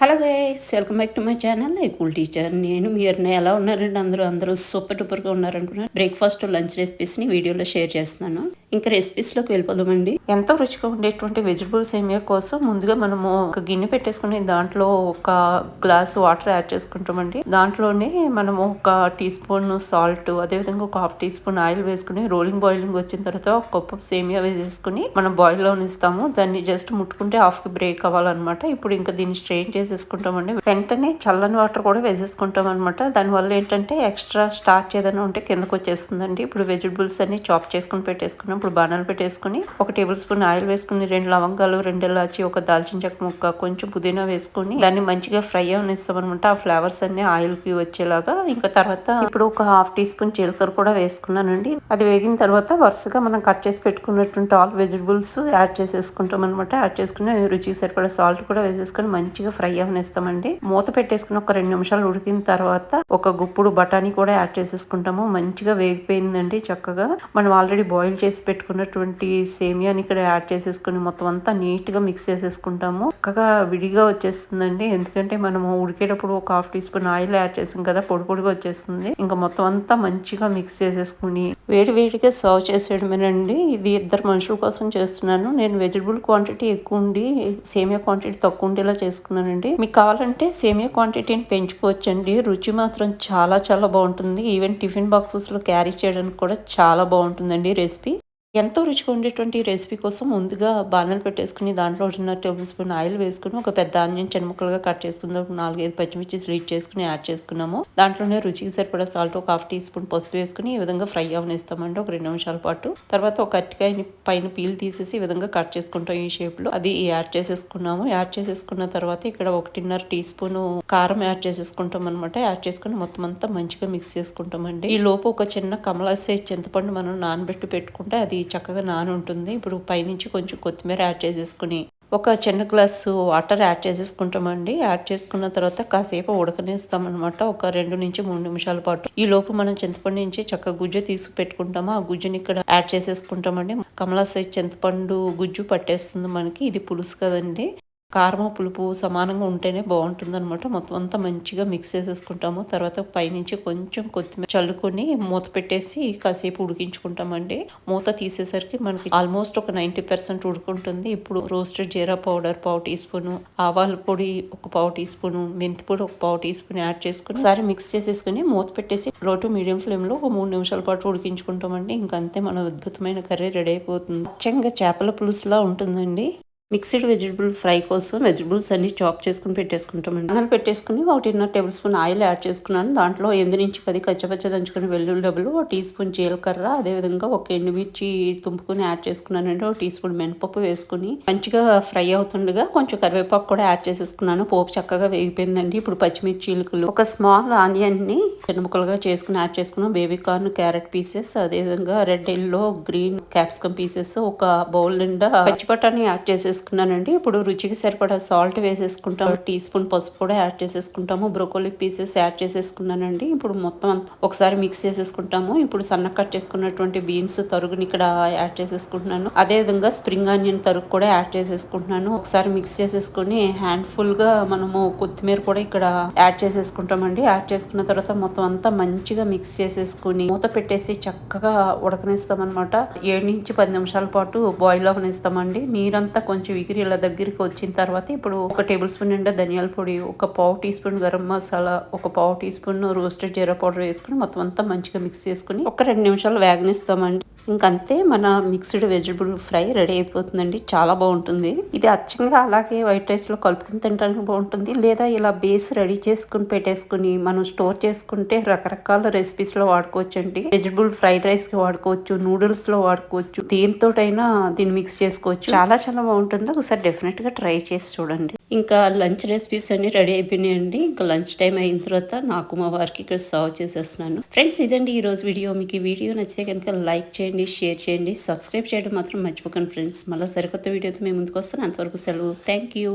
Hello guys, welcome back to my channel cool teacher. నేను మీరు ఎలా ఉన్నారండి? అందరూ సూపర్ డూపర్గా ఉన్నారనుకున్నాను. బ్రేక్ఫాస్ట్ లంచ్ రెసిపీస్ని వీడియోలో షేర్ చేస్తున్నాను. ఇంకా రెసిపీస్లోకి వెళ్ళిపోదామండి. ఎంతో రుచిగా ఉండేటువంటి వెజిటబుల్ సేమియా కోసం ముందుగా మనము ఒక గిన్నె పెట్టేసుకుని దాంట్లో ఒక గ్లాస్ వాటర్ యాడ్ చేసుకుంటామండి. దాంట్లోనే మనము ఒక టీ స్పూన్ సాల్ట్, అదేవిధంగా ఒక హాఫ్ టీ స్పూన్ ఆయిల్ వేసుకుని బాయిలింగ్ వచ్చిన తర్వాత ఒక కప్పు సేమియా వేసేసుకుని మనం బాయిల్లో ఇస్తాము. దాన్ని జస్ట్ ముట్టుకుంటే హాఫ్కి బ్రేక్ అవ్వాలన్నమాట. ఇప్పుడు ఇంకా దీన్ని స్ట్రెయిన్ చేసేసుకుంటామండి. వెంటనే చల్లని వాటర్ కూడా వేసేసుకుంటాం అనమాట. దానివల్ల ఏంటంటే ఎక్స్ట్రా స్టార్చ్ ఏదైనా ఉంటే కిందకు వచ్చేస్తుందండి. ఇప్పుడు వెజిటబుల్స్ అన్ని చాప్ చేసుకుని పెట్టేసుకున్నాం. ఇప్పుడు బాణాలు పెట్టేసుకుని ఒక టేబుల్ స్పూన్ ఆయిల్ వేసుకుని 2 లవంగాలు, 2 ఇలాచి, ఒక దాల్చిన చెక్క ముక్క, కొంచెం పుదీనా వేసుకుని దాన్ని మంచిగా ఫ్రై అవనిస్తాం అనమాట. ఆ ఫ్లేవర్స్ అన్ని ఆయిల్ కి వచ్చేలాగా. ఇంకా తర్వాత ఇప్పుడు ఒక హాఫ్ టీ స్పూన్ జీలకర్ర కూడా వేసుకున్నానండి. అది వేగిన తర్వాత వరుసగా మనం కట్ చేసి పెట్టుకున్నటువంటి ఆల్ వెజిటబుల్స్ యాడ్ చేసేసుకుంటాం అనమాట. యాడ్ చేసుకుని రుచికి సరిపడా సాల్ట్ కూడా వేసేసుకుని మంచిగా ఫ్రై అవనిస్తామండి. మూత పెట్టేసుకుని ఒక 2 నిమిషాలు ఉడికిన తర్వాత ఒక గుప్పుడు బఠానీ కూడా యాడ్ చేసేసుకుంటాము. మంచిగా వేగిపోయిందండి. చక్కగా మనం ఆల్రెడీ బాయిల్ చేసి పెట్టుకున్నటువంటి సేమియాని ఇక్కడ యాడ్ చేసేసుకుని మొత్తం అంతా నీట్ గా మిక్స్ చేసేసుకుంటాము. చక్కగా విడిగా వచ్చేస్తుందండి. ఎందుకంటే మనము ఉడికేటప్పుడు ఒక half teaspoon oil add చేసాం కదా, పొడి పొడిగా వచ్చేస్తుంది. ఇంకా మొత్తం అంతా మంచిగా మిక్స్ చేసేసుకుని వేడిగా సర్వ్ చేసేయడమేనండి. ఇది 2 మనుషుల కోసం చేస్తున్నాను. నేను వెజిటబుల్ క్వాంటిటీ ఎక్కువ ఉండి సేమియా క్వాంటిటీ తక్కువ ఉండేలా చేసుకున్నానండి. మీకు కావాలంటే సేమియా క్వాంటిటీని పెంచుకోవచ్చండి. రుచి మాత్రం చాలా బాగుంటుంది. ఈవెన్ టిఫిన్ బాక్సెస్ లో క్యారీ చేయడానికి కూడా చాలా బాగుంటుందండి రెసిపీ. ఎంతో రుచిగా ఉండేటువంటి రెసిపీ కోసం ముందుగా బాణలు పెట్టేసుకుని దాంట్లో 1.5 టేబుల్ స్పూన్ ఆయిల్ వేసుకుని ఒక పెద్ద ఆనియన్ చిన్న ముక్కలుగా కట్ చేసుకుని 4-5 పచ్చిమిర్చి స్లీట్ చేసుకుని యాడ్ చేసుకున్నాము. దాంట్లోనే రుచికి సరిపడా సాల్ట్, ఒక హాఫ్ టీ స్పూన్ పసుపు వేసుకుని ఈ విధంగా ఫ్రై అవనిస్తామండి ఒక 2 నిమిషాల పాటు. తర్వాత ఒక అరటికాయని పైన పీల్ తీసేసి ఈ విధంగా కట్ చేసుకుంటాం ఈ షేప్ లో. అది యాడ్ చేసేసుకున్నాము. యాడ్ చేసేసుకున్న తర్వాత ఇక్కడ 1.5 టీ స్పూన్ కారం యాడ్ చేసేసుకుంటాం అనమాట. యాడ్ చేసుకుని మొత్తం అంతా మంచిగా మిక్స్ చేసుకుంటామండి. ఈ లోపు ఒక చిన్న కమలా సైజ్ చింతపండు మనం నానబెట్టి పెట్టుకుంటే అది చక్కగా నాని ఉంటుంది. ఇప్పుడు పైనుంచి కొంచెం కొత్తిమీర యాడ్ చేసేసుకుని ఒక చిన్న గ్లాసు వాటర్ యాడ్ చేసేసుకుంటామండి. యాడ్ చేసుకున్న తర్వాత కాసేపు ఉడకనిస్తాం అనమాట. ఒక 2 నుంచి 3 నిమిషాల పాటు. ఈ లోపు మనం చింతపండు నుంచి చక్కగా గుజ్జు తీసుకు పెట్టుకుంటాము. ఆ గుజ్జుని ఇక్కడ యాడ్ చేసేసుకుంటామండి. కమలా సైజ్ చింతపండు గుజ్జు పట్టేస్తుంది మనకి. ఇది పులుసు కదండి. కారము పులుపు సమానంగా ఉంటేనే బాగుంటుంది అనమాట. మొత్తం అంతా మంచిగా మిక్స్ చేసేసుకుంటాము. తర్వాత పైనుంచి కొంచెం కొత్తిమీర చల్లుకొని మూత పెట్టేసి కాసేపు ఉడికించుకుంటామండి. మూత తీసేసరికి మనకి ఆల్మోస్ట్ ఒక 90% ఉడుకుంటుంది. ఇప్పుడు రోస్టెడ్ జీరా పౌడర్ 1/4 టీ స్పూన్, ఆవాల పొడి ఒక 1/4 టీ స్పూన్, మెంతి పొడి ఒక 1/4 టీ స్పూన్ యాడ్ చేసుకుని ఒకసారి మిక్స్ చేసేసుకుని మూత పెట్టేసి లో టు మీడియం ఫ్లేమ్ లో ఒక 3 నిమిషాల పాటు ఉడికించుకుంటామండి. ఇంకంతే మన అద్భుతమైన కర్రీ రెడీ అయిపోతుంది. అచ్చంగా చేపల పులుసులా ఉంటుందండి. మిక్స్డ్ వెజిటబుల్ ఫ్రై కోసం వెజిటబుల్స్ అన్ని చాప్ చేసుకుని పెట్టేసుకుంటామండి. అన్నం పెట్టేసుకుని 1.5 టేబుల్ స్పూన్ ఆయిల్ యాడ్ చేసుకున్నాను. దాంట్లో 8 నుంచి 10 కచ్చపచ్చ దంచుకుని వెల్లుల్లి డబ్బులు, 1 టీ స్పూన్ జీలకర్ర, అదేవిధంగా ఒక ఎండుమిర్చి తుంపుకుని యాడ్ చేసుకున్నానండి. 1 టీ స్పూన్ మినపప్పు వేసుకుని మంచిగా ఫ్రై అవుతుండగా కొంచెం కరివేపాకు కూడా యాడ్ చేసేసుకున్నాను. పోపు చక్కగా వేగిపోయిందండి. ఇప్పుడు పచ్చిమిర్చీలు, ఒక స్మాల్ ఆనియన్ ని చిన్న ముక్కలుగా చేసుకుని యాడ్ చేసుకున్నాం. బేబీ కార్న్, క్యారెట్ పీసెస్, అదేవిధంగా red, yellow, green capsicum pieces, ఒక బౌల్ నిండా పచ్చి బఠానీ యాడ్ చేసేసుకున్నానండి. ఇప్పుడు రుచికి సరిపడా సాల్ట్ వేసేసుకుంటాం. టీ స్పూన్ పసుపు కూడా యాడ్ చేసేసుకుంటాము. బ్రోకోలీ పీసెస్ యాడ్ చేసేసుకున్నానండి. ఇప్పుడు మొత్తం ఒకసారి మిక్స్ చేసేసుకుంటాము. ఇప్పుడు సన్న కట్ చేసుకున్నటువంటి బీన్స్ తరుగుని ఇక్కడ యాడ్ చేసేసుకుంటున్నాను. అదే విధంగా స్ప్రింగ్ ఆనియన్ తరుగు కూడా యాడ్ చేసేసుకుంటున్నాను. ఒకసారి మిక్స్ చేసేసుకుని హ్యాండ్ ఫుల్ గా మనము కొత్తిమీర కూడా ఇక్కడ యాడ్ చేసేసుకుంటామండి. యాడ్ చేసుకున్న తర్వాత మొత్తం అంతా మంచిగా మిక్స్ చేసేసుకుని మూత పెట్టేసి చక్కగా ఉడకనిస్తాం అనమాట. 7 నుంచి 10 నిమిషాల పాటు బాయిల్ అవనిస్తామండి. నీరంతా కొంచెం ఎగిరి ఇలా దగ్గరికి వచ్చిన తర్వాత ఇప్పుడు ఒక టేబుల్ స్పూన్ నిండా ధనియాల పొడి, ఒక 1/4 టీ స్పూన్ గరం మసాలా, ఒక 1/4 టీ స్పూన్ రోస్టెడ్ జీరా పౌడర్ వేసుకుని మొత్తం అంతా మంచిగా మిక్స్ చేసుకుని ఒక 2 నిమిషాలు వేగనిస్తామండి. ఇంకంతే మన మిక్స్డ్ వెజిటబుల్ ఫ్రై రెడీ అయిపోతుందండి. చాలా బాగుంటుంది. ఇది అచ్చంగా అలాగే వైట్ రైస్ లో కలుపుకుని తినడానికి బాగుంటుంది. లేదా ఇలా బేస్ రెడీ చేసుకుని పెట్టేసుకుని మనం స్టోర్ చేసుకుంటే రకరకాల రెసిపీస్ లో వాడుకోవచ్చు అండి. వెజిటబుల్ ఫ్రైడ్ రైస్ కి వాడుకోవచ్చు, నూడిల్స్ లో వాడుకోవచ్చు, దేనితోటైనా దీన్ని మిక్స్ చేసుకోవచ్చు. చాలా బాగుంటుంది. ఒకసారి డెఫినెట్ గా ట్రై చేసి చూడండి. ఇంకా లంచ్ రెసిపీస్ అన్ని రెడీ అయిపోయినాయండి. ఇంకా లంచ్ టైం అయిన తర్వాత నాకు మా వారికి ఇక్కడ సర్వ్ చేసేస్తున్నాను. ఫ్రెండ్స్, ఇదండి ఈ రోజు వీడియో. మీకు ఈ వీడియో నచ్చితే కనుక లైక్ చేయండి, షేర్ చేయండి, సబ్స్క్రైబ్ చేయడం మాత్రం మర్చిపోకండి ఫ్రెండ్స్. మళ్ళీ సరికొత్త వీడియోతో మేము ముందుకు వస్తాను. అంతవరకు సెలవు. Thank you.